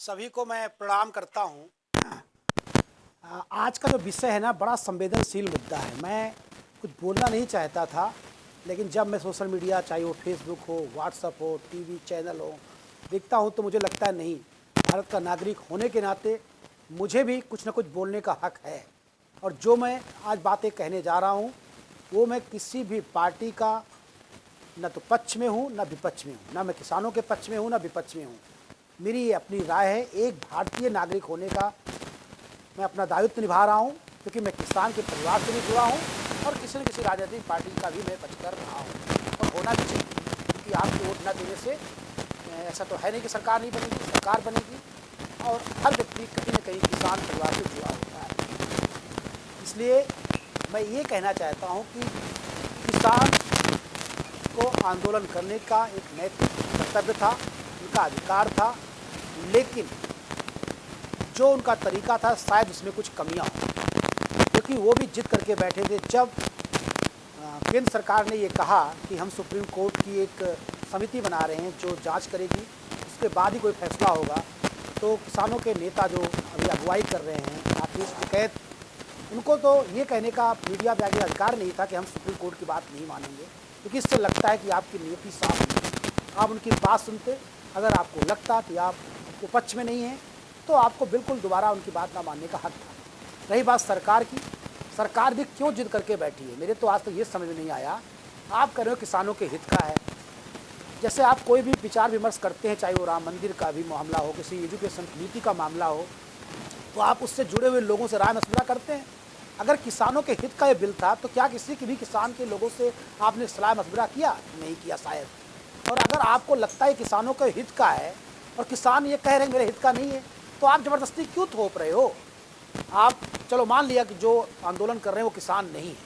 सभी को मैं प्रणाम करता हूँ। आज का जो विषय है ना, बड़ा संवेदनशील मुद्दा है। मैं कुछ बोलना नहीं चाहता था, लेकिन जब मैं सोशल मीडिया, चाहे वो फेसबुक हो, व्हाट्सएप हो, टीवी चैनल हो, देखता हूँ तो मुझे लगता है नहीं, भारत का नागरिक होने के नाते मुझे भी कुछ न कुछ बोलने का हक है। और जो मैं आज बातें कहने जा रहा हूँ, वो मैं किसी भी पार्टी का न तो पक्ष में हूँ, न विपक्ष में हूँ, न मैं किसानों के पक्ष में हूँ, न विपक्ष में हूँ। मेरी ये अपनी राय है। एक भारतीय नागरिक होने का मैं अपना दायित्व निभा रहा हूँ, क्योंकि मैं किसान के परिवार से भी जुड़ा हूँ और किसी न किसी राजनीतिक पार्टी का भी मैं पक्ष कर रहा हूँ, और होना भी चाहिए। क्योंकि आपको वोट न देने से ऐसा तो है नहीं कि सरकार नहीं बनेगी, सरकार बनेगी। और हर व्यक्ति कहीं न कहीं किसान परिवार से जुड़ा होता है। इसलिए मैं ये कहना चाहता हूँ कि किसान को आंदोलन करने का एक नैतिक कर्तव्य था, उनका अधिकार था, लेकिन जो उनका तरीका था शायद उसमें कुछ कमियां हों, क्योंकि वो भी जिद करके बैठे थे। जब केंद्र सरकार ने ये कहा कि हम सुप्रीम कोर्ट की एक समिति बना रहे हैं जो जांच करेगी, उसके बाद ही कोई फैसला होगा, तो किसानों के नेता जो अभी अगुवाई कर रहे हैं, राकेश टिकैत, उनको तो ये कहने का मीडिया में आगे अधिकार नहीं था कि हम सुप्रीम कोर्ट की बात नहीं मानेंगे, क्योंकि इससे लगता है कि आपकी नीति साफ नहीं है। आप उनकी बात सुनते, अगर आपको लगता कि आप विपक्ष में नहीं हैं, तो आपको बिल्कुल दोबारा उनकी बात ना मानने का हक था। रही बात सरकार की, सरकार भी क्यों जिद करके बैठी है, मेरे तो आज तक ये समझ में नहीं आया। आप कह रहे हो किसानों के हित का है। जैसे आप कोई भी विचार विमर्श करते हैं, चाहे वो राम मंदिर का भी मामला हो, किसी एजुकेशन नीति का मामला हो, तो आप उससे जुड़े हुए लोगों से राय मशविरा करते हैं। अगर किसानों के हित का ये बिल था, तो क्या किसी की भी किसान के लोगों से आपने सलाह मशविरा किया? नहीं किया शायद। और अगर आपको लगता है किसानों के हित का है और किसान ये कह रहे हैं मेरे हित का नहीं है, तो आप ज़बरदस्ती क्यों थोप रहे हो? आप चलो मान लिया कि जो आंदोलन कर रहे हैं वो किसान नहीं है,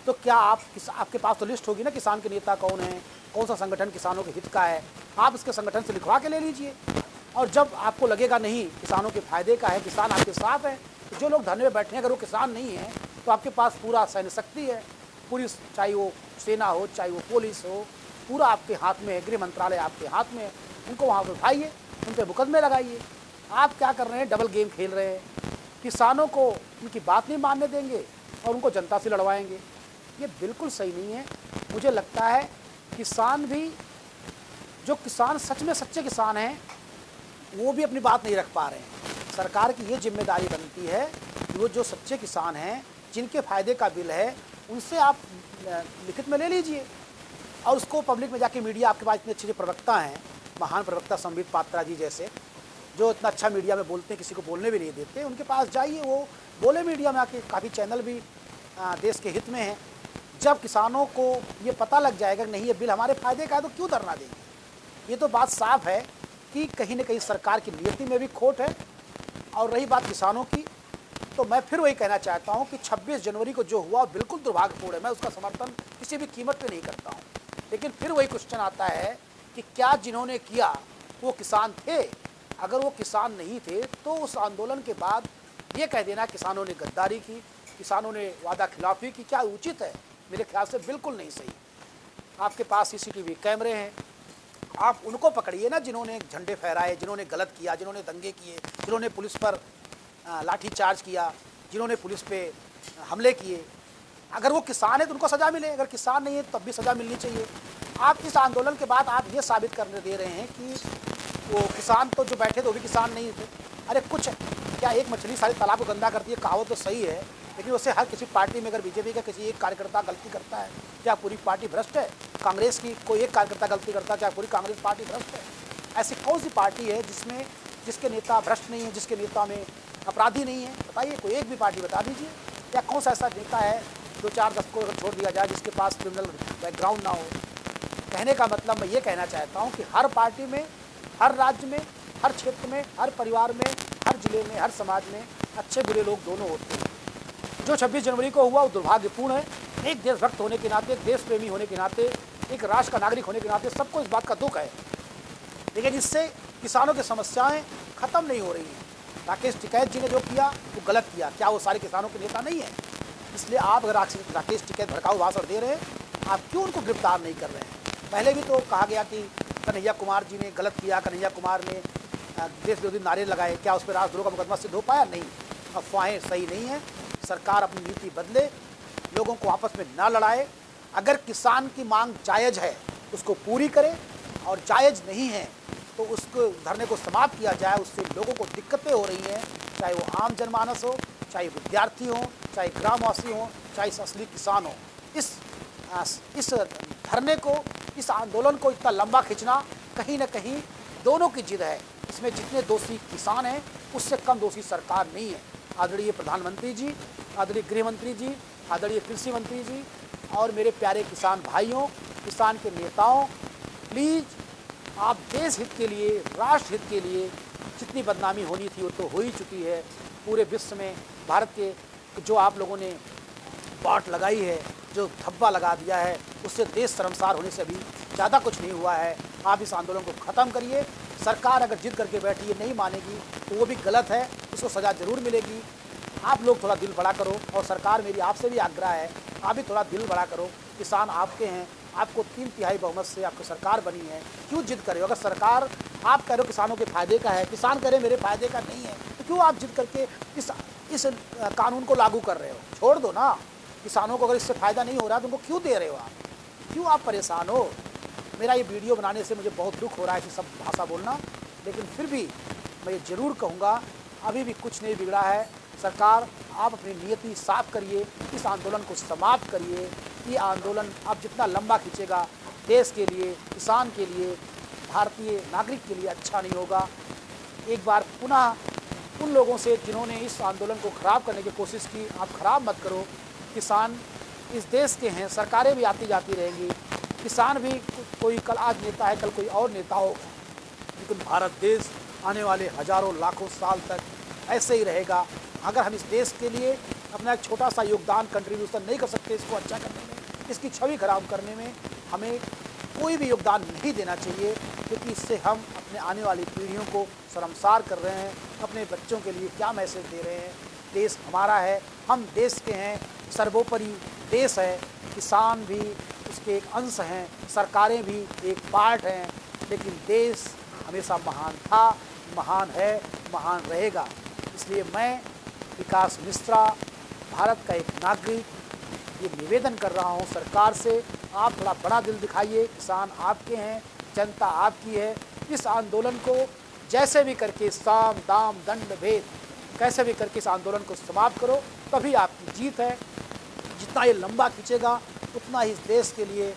तो क्या आपके पास तो लिस्ट होगी ना, किसान के नेता कौन है, कौन सा संगठन किसानों के हित का है, आप इसके संगठन से लिखवा के ले लीजिए। और जब आपको लगेगा नहीं किसानों के फायदे का है, किसान आपके साथ है, तो जो लोग धरने में बैठे हैं अगर वो किसान नहीं है, तो आपके पास पूरा सैन्य शक्ति है, पुलिस, चाहे वो सेना हो, चाहे वो पुलिस हो, पूरा आपके हाथ में है, गृह मंत्रालय आपके हाथ में है। उनको वहाँ पर उठाइए, उन पर मुकदमे लगाइए। आप क्या कर रहे हैं? डबल गेम खेल रहे हैं। किसानों को उनकी बात नहीं मानने देंगे और उनको जनता से लड़वाएंगे। ये बिल्कुल सही नहीं है। मुझे लगता है किसान भी, जो किसान सच में सच्चे किसान हैं, वो भी अपनी बात नहीं रख पा रहे हैं। सरकार की ये जिम्मेदारी बनती है कि वो जो सच्चे किसान हैं, जिनके फ़ायदे का बिल है, उनसे आप लिखित में ले लीजिए और उसको पब्लिक में जाके, मीडिया आपके पास इतने अच्छे प्रवक्ता हैं, महान प्रवक्ता संबित पात्रा जी जैसे, जो इतना अच्छा मीडिया में बोलते हैं, किसी को बोलने भी नहीं देते, उनके पास जाइए, वो बोले मीडिया में आके। काफ़ी चैनल भी देश के हित में हैं। जब किसानों को ये पता लग जाएगा कि नहीं ये बिल हमारे फ़ायदे का है, तो क्यों धरना देंगे? ये तो बात साफ है कि कहीं न कहीं सरकार की नीति में भी खोट है। और रही बात किसानों की, तो मैं फिर वही कहना चाहता हूँ कि 26 जनवरी को जो हुआ बिल्कुल दुर्भाग्यपूर्ण है। मैं उसका समर्थन किसी भी कीमत पे नहीं करता हूँ, लेकिन फिर वही क्वेश्चन आता है कि क्या जिन्होंने किया वो किसान थे? अगर वो किसान नहीं थे, तो उस आंदोलन के बाद ये कह देना किसानों ने गद्दारी की, किसानों ने वादा खिलाफी की, क्या उचित है? मेरे ख्याल से बिल्कुल नहीं सही। आपके पास सीसीटीवी कैमरे हैं, आप उनको पकड़िए ना, जिन्होंने झंडे फहराए, जिन्होंने गलत किया, जिन्होंने दंगे किए, जिन्होंने पुलिस पर लाठी चार्ज किया, जिन्होंने पुलिस पे हमले किए। अगर वो किसान है तो उनको सज़ा मिले, अगर किसान नहीं है तब भी सज़ा मिलनी चाहिए। आप इस आंदोलन के बाद आप ये साबित करने दे रहे हैं कि वो किसान तो जो बैठे थे वो भी किसान नहीं थे। अरे कुछ क्या, एक मछली सारे तालाब को गंदा करती है, कहावत तो सही है, लेकिन उससे हर किसी पार्टी में अगर बीजेपी का किसी एक कार्यकर्ता गलती करता है, क्या पूरी पार्टी भ्रष्ट है? कांग्रेस की कोई एक कार्यकर्ता गलती करता है, क्या पूरी कांग्रेस पार्टी भ्रष्ट है? ऐसी कौन सी पार्टी है जिसके नेता भ्रष्ट नहीं है, जिसके नेता में अपराधी नहीं है? बताइए, कोई एक भी पार्टी बता दीजिए। या कौन सा ऐसा नेता है, 2-4-10 को छोड़ दिया जाए, जिसके पास क्रिमिनल बैकग्राउंड ना हो? कहने का मतलब मैं ये कहना चाहता हूँ कि हर पार्टी में, हर राज्य में, हर क्षेत्र में, हर परिवार में, हर जिले में, हर समाज में अच्छे बुरे लोग दोनों होते हैं। जो 26 जनवरी को हुआ वो दुर्भाग्यपूर्ण है। एक देशभक्त होने के नाते, एक देश प्रेमी होने के नाते, एक राष्ट्र का नागरिक होने के नाते सबको इस बात का दुख है, लेकिन इससे किसानों की समस्याएं खत्म नहीं हो रही हैं। राकेश टिकैत जी ने जो किया वो गलत किया। क्या वो सारे किसानों के नेता नहीं है? इसलिए आप अगर राकेश टिकैत भड़काऊ भाषण दे रहे हैं, आप क्यों उनको गिरफ्तार नहीं कर रहे हैं? पहले भी तो कहा गया कि कन्हैया कुमार जी ने गलत किया, कन्हैया कुमार ने देश विरोधी नारे लगाए, क्या उस पर राजद्रोह का मुकदमा सिद्ध हो पाया? नहीं। अफवाहें सही नहीं है। सरकार अपनी नीति बदले, लोगों को आपस में ना लड़ाए। अगर किसान की मांग जायज़ है उसको पूरी करे, और जायज़ नहीं है तो उसको धरने को समाप्त किया जाए। उससे लोगों को दिक्कतें हो रही हैं, चाहे वो आम जनमानस हो, चाहे विद्यार्थी हो, चाहे ग्रामवासी हो, चाहे असली किसान हो। इस धरने को, इस आंदोलन को इतना लंबा खींचना कहीं ना कहीं दोनों की जिद है। इसमें जितने दोषी किसान हैं उससे कम दोषी सरकार नहीं है। आदरणीय प्रधानमंत्री जी, आदरणीय गृह मंत्री जी, आदरणीय कृषि मंत्री जी और मेरे प्यारे किसान भाइयों, किसान के नेताओं, प्लीज़ आप देश हित के लिए, राष्ट्र हित के लिए, जितनी बदनामी होनी थी वो तो हो ही चुकी है। पूरे विश्व में भारत के जो आप लोगों ने बाट लगाई है, जो धब्बा लगा दिया है, उससे देश शर्मसार होने से भी ज़्यादा कुछ नहीं हुआ है। आप इस आंदोलन को ख़त्म करिए। सरकार अगर जिद करके बैठी है, नहीं मानेगी तो वो भी गलत है, उसको सज़ा ज़रूर मिलेगी। आप लोग थोड़ा दिल बड़ा करो, और सरकार मेरी आपसे भी आग्रह है, आप भी थोड़ा दिल बड़ा करो। किसान आपके हैं, आपको 3/3 बहुमत से आपको सरकार बनी है, क्यों जिद करे? अगर सरकार आप कह रहे हो किसानों के फ़ायदे का है, किसान कह रहे मेरे फ़ायदे का नहीं है, तो क्यों आप जिद करके इस कानून को लागू कर रहे हो? छोड़ दो ना। किसानों को अगर इससे फ़ायदा नहीं हो रहा तो उनको क्यों दे रहे हो आप? क्यों आप परेशान हो? मेरा ये वीडियो बनाने से मुझे बहुत दुख हो रहा है ऐसी सब भाषा बोलना, लेकिन फिर भी मैं ये ज़रूर कहूँगा, अभी भी कुछ नहीं बिगड़ा है। सरकार, आप अपनी नीयति साफ करिए, इस आंदोलन को समाप्त करिए। ये आंदोलन अब जितना लंबा खींचेगा, देश के लिए, किसान के लिए, भारतीय नागरिक के लिए अच्छा नहीं होगा। एक बार पुनः उन लोगों से जिन्होंने इस आंदोलन को ख़राब करने की कोशिश की, आप ख़राब मत करो। किसान इस देश के हैं, सरकारें भी आती जाती रहेंगी, किसान भी कोई कल आज नेता है, कल कोई और नेता होगा, लेकिन भारत देश आने वाले हज़ारों लाखों साल तक ऐसे ही रहेगा। अगर हम इस देश के लिए अपना एक छोटा सा योगदान, कंट्रीब्यूशन नहीं कर सकते इसको अच्छा करने में, इसकी छवि खराब करने में, हमें कोई भी योगदान नहीं देना चाहिए, क्योंकि इससे हम अपने आने वाली पीढ़ियों को शर्मसार कर रहे हैं। अपने बच्चों के लिए क्या मैसेज दे रहे हैं? देश हमारा है, हम देश के हैं, सर्वोपरि देश है, किसान भी उसके एक अंश हैं, सरकारें भी एक पार्ट हैं, लेकिन देश हमेशा महान था, महान है, महान रहेगा। इसलिए मैं विकास मिश्रा, भारत का एक नागरिक, ये निवेदन कर रहा हूँ सरकार से, आप थोड़ा बड़ा दिल दिखाइए। किसान आपके हैं, जनता आपकी है। इस आंदोलन को जैसे भी करके, साम दाम दंड भेद कैसे भी करके इस आंदोलन को समाप्त करो, तभी आपकी जीत है। जितना ये लंबा खींचेगा उतना ही इस देश के लिए,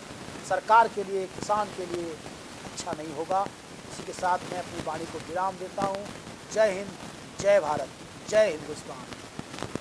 सरकार के लिए, किसान के लिए अच्छा नहीं होगा। इसी के साथ मैं अपनी वाणी को विराम देता हूँ। जय हिंद, जय भारत, जय हिंदुस्तान।